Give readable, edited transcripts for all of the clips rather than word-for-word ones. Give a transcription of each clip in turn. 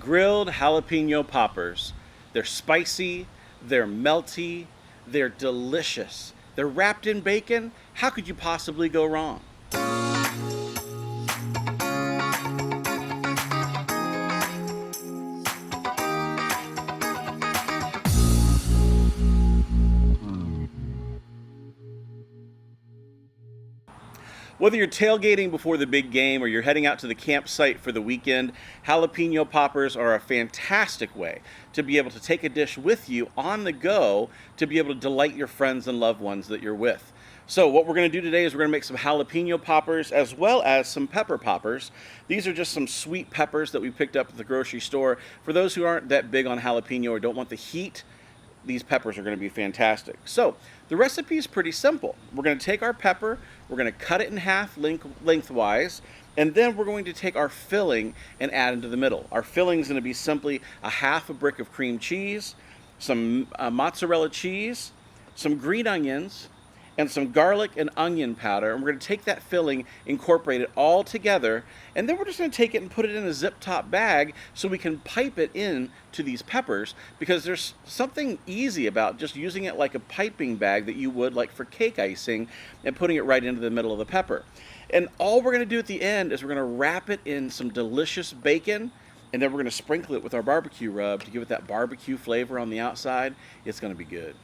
grilled jalapeno poppers. They're spicy, they're melty, they're delicious. They're wrapped in bacon. How could you possibly go wrong? Whether you're tailgating before the big game or you're heading out to the campsite for the weekend, jalapeno poppers are a fantastic way to be able to take a dish with you on the go to be able to delight your friends and loved ones that you're with. So what we're going to do today is we're going to make some jalapeno poppers as well as some pepper poppers. These are just some sweet peppers that we picked up at the grocery store. For those who aren't that big on jalapeno or don't want the heat, these peppers are going to be fantastic. So the recipe is pretty simple. We're going to take our pepper, we're going to cut it in half lengthwise, and then we're going to take our filling and add into the middle. Our filling is going to be simply a half a brick of cream cheese, some mozzarella cheese, some green onions, and some garlic and onion powder. And we're going to take that filling, incorporate it all together, and then we're just going to take it and put it in a zip-top bag so we can pipe it in to these peppers, because there's something easy about just using it like a piping bag that you would like for cake icing and putting it right into the middle of the pepper. And all we're going to do at the end is we're going to wrap it in some delicious bacon, and then we're going to sprinkle it with our barbecue rub to give it that barbecue flavor on the outside. It's going to be good.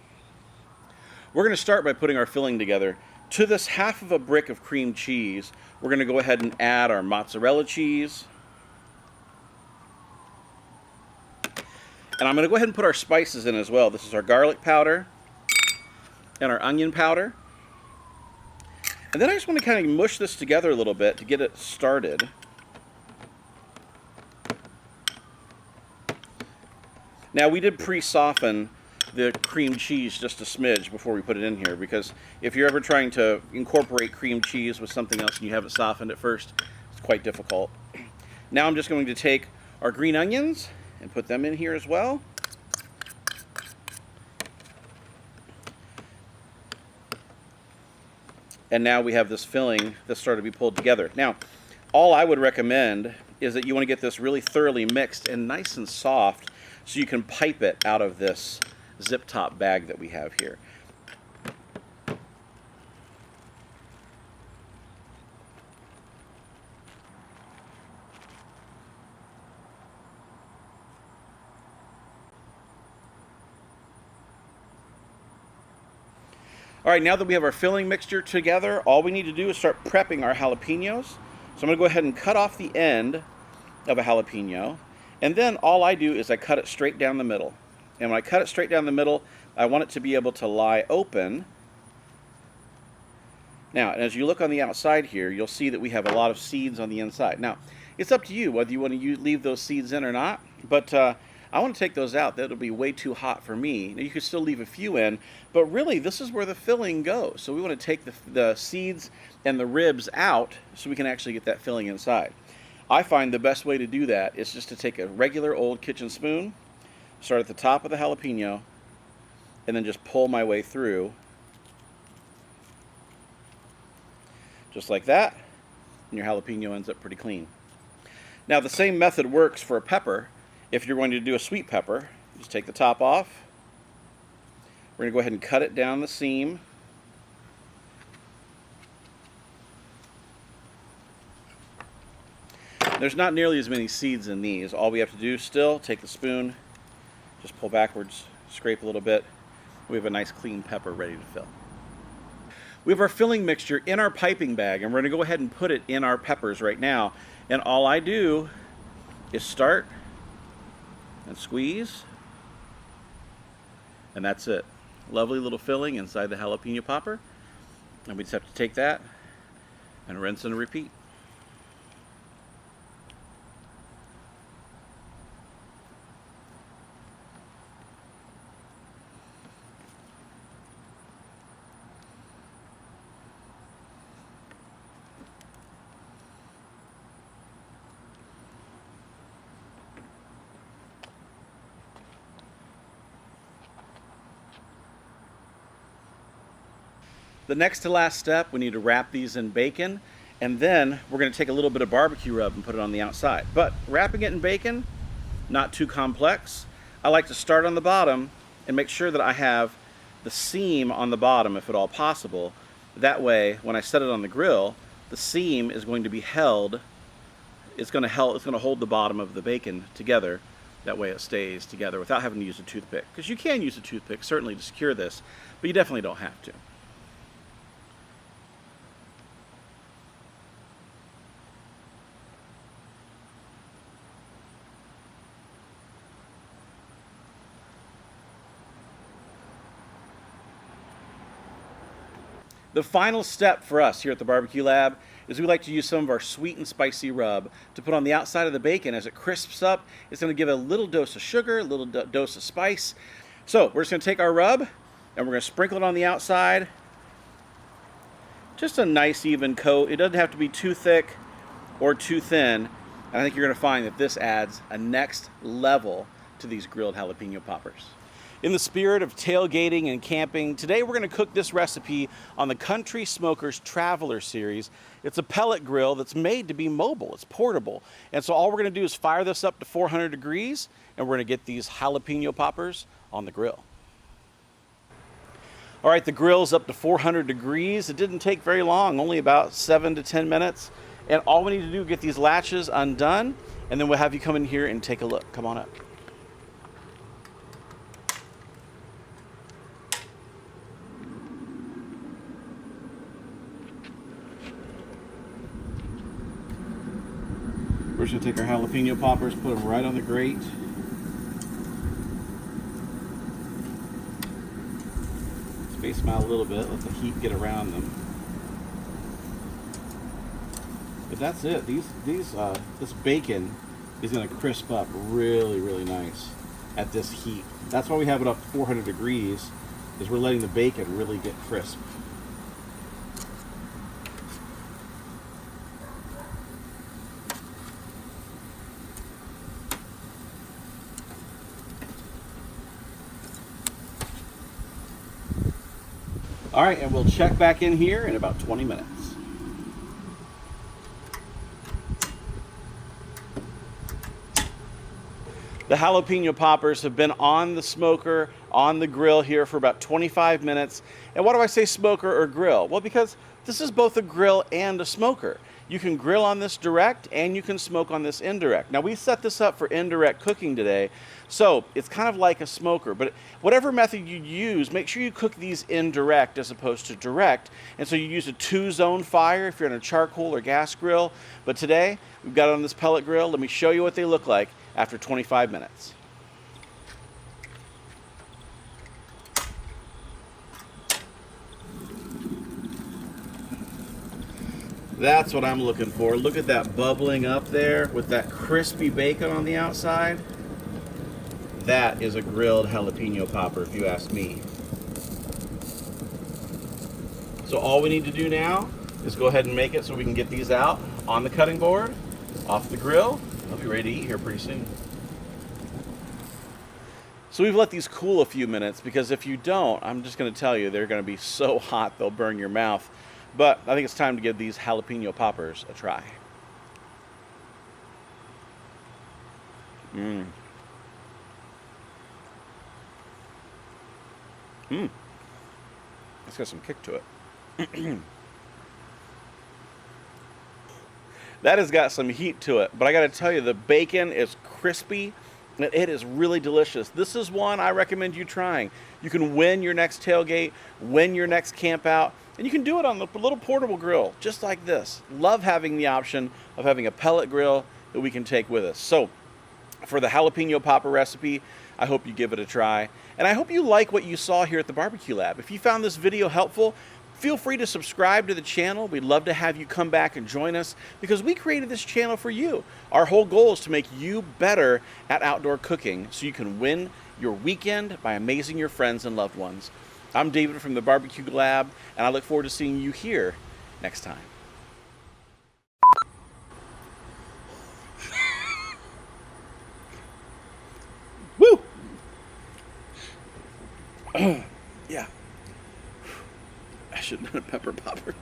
We're going to start by putting our filling together. To this half of a brick of cream cheese, we're going to go ahead and add our mozzarella cheese. And I'm going to go ahead and put our spices in as well. This is our garlic powder and our onion powder. And then I just want to kind of mush this together a little bit to get it started. Now, we did pre-soften the cream cheese just a smidge before we put it in here, because if you're ever trying to incorporate cream cheese with something else and you haven't softened it first, it's quite difficult. Now I'm just going to take our green onions and put them in here as well. And now we have this filling that's started to be pulled together. Now, all I would recommend is that you want to get this really thoroughly mixed and nice and soft so you can pipe it out of this zip top bag that we have here. All right, now that we have our filling mixture together, all we need to do is start prepping our jalapenos. So I'm going to go ahead and cut off the end of a jalapeno, and then all I do is I cut it straight down the middle. And when I cut it straight down the middle, I want it to be able to lie open. Now, as you look on the outside here, you'll see that we have a lot of seeds on the inside. Now, it's up to you whether you want to leave those seeds in or not, but I want to take those out. That'll be way too hot for me. Now, you could still leave a few in, but really this is where the filling goes. So we want to take the seeds and the ribs out so we can actually get that filling inside. I find the best way to do that is just to take a regular old kitchen spoon, start at the top of the jalapeno, and then just pull my way through, just like that, and your jalapeno ends up pretty clean. Now, the same method works for a pepper. If you're going to do a sweet pepper, just take the top off. We're going to go ahead and cut it down the seam. There's not nearly as many seeds in these. All we have to do still, take the spoon, just pull backwards, scrape a little bit. We have a nice clean pepper ready to fill. We have our filling mixture in our piping bag, and we're going to go ahead and put it in our peppers right now. And all I do is start and squeeze, and that's it. Lovely little filling inside the jalapeno popper. And we just have to take that and rinse and repeat. The next to last step, we need to wrap these in bacon, and then we're going to take a little bit of barbecue rub and put it on the outside. But wrapping it in bacon, not too complex. I like to start on the bottom and make sure that I have the seam on the bottom, if at all possible. That way, when I set it on the grill, the seam is going to be held. It's going to hold the bottom of the bacon together. That way it stays together without having to use a toothpick. Because you can use a toothpick, certainly, to secure this, but you definitely don't have to. The final step for us here at the Barbecue Lab is we like to use some of our sweet and spicy rub to put on the outside of the bacon. As it crisps up, it's going to give it a little dose of sugar, a little dose of spice. So we're just going to take our rub and we're going to sprinkle it on the outside. Just a nice even coat. It doesn't have to be too thick or too thin. And I think you're going to find that this adds a next level to these grilled jalapeno poppers. In the spirit of tailgating and camping, today we're going to cook this recipe on the Country Smokers Traveler series. It's a pellet grill that's made to be mobile. It's portable. And so all we're going to do is fire this up to 400 degrees, and we're going to get these jalapeno poppers on the grill. All right, the grill's up to 400 degrees. It didn't take very long, only about 7 to 10 minutes. And all we need to do is get these latches undone, and then we'll have you come in here and take a look. Come on up. We're just going to take our jalapeno poppers, put them right on the grate. Space them out a little bit, let the heat get around them. But that's it. This bacon is going to crisp up really, really nice at this heat. That's why we have it up to 400 degrees, is we're letting the bacon really get crisp. All right, and we'll check back in here in about 20 minutes. The jalapeno poppers have been on the smoker, on the grill here for about 25 minutes. And why do I say smoker or grill? Well, because this is both a grill and a smoker. You can grill on this direct and you can smoke on this indirect. Now we set this up for indirect cooking today, so it's kind of like a smoker, but whatever method you use, make sure you cook these indirect as opposed to direct. And so you use a 2-zone fire if you're on a charcoal or gas grill. But today we've got it on this pellet grill. Let me show you what they look like after 25 minutes. That's what I'm looking for. Look at that bubbling up there with that crispy bacon on the outside. That is a grilled jalapeno popper, if you ask me. So all we need to do now is go ahead and make it so we can get these out on the cutting board, off the grill. I'll be ready to eat here pretty soon. So we've let these cool a few minutes, because if you don't, I'm just going to tell you, they're going to be so hot they'll burn your mouth. But I think it's time to give these jalapeno poppers a try. It's got some kick to it. That has got some heat to it. But I got to tell you, the bacon is crispy. It is really delicious. This is one I recommend you trying. You can win your next tailgate, win your next camp out, and you can do it on the little portable grill, just like this. Love having the option of having a pellet grill that we can take with us. So, for the jalapeno popper recipe, I hope you give it a try. And I hope you like what you saw here at the Barbecue Lab. If you found this video helpful, feel free to subscribe to the channel. We'd love to have you come back and join us, because we created this channel for you. Our whole goal is to make you better at outdoor cooking so you can win your weekend by amazing your friends and loved ones. I'm David from the Barbecue Lab, and I look forward to seeing you here next time. Woo! Yeah. I should have done a pepper popper.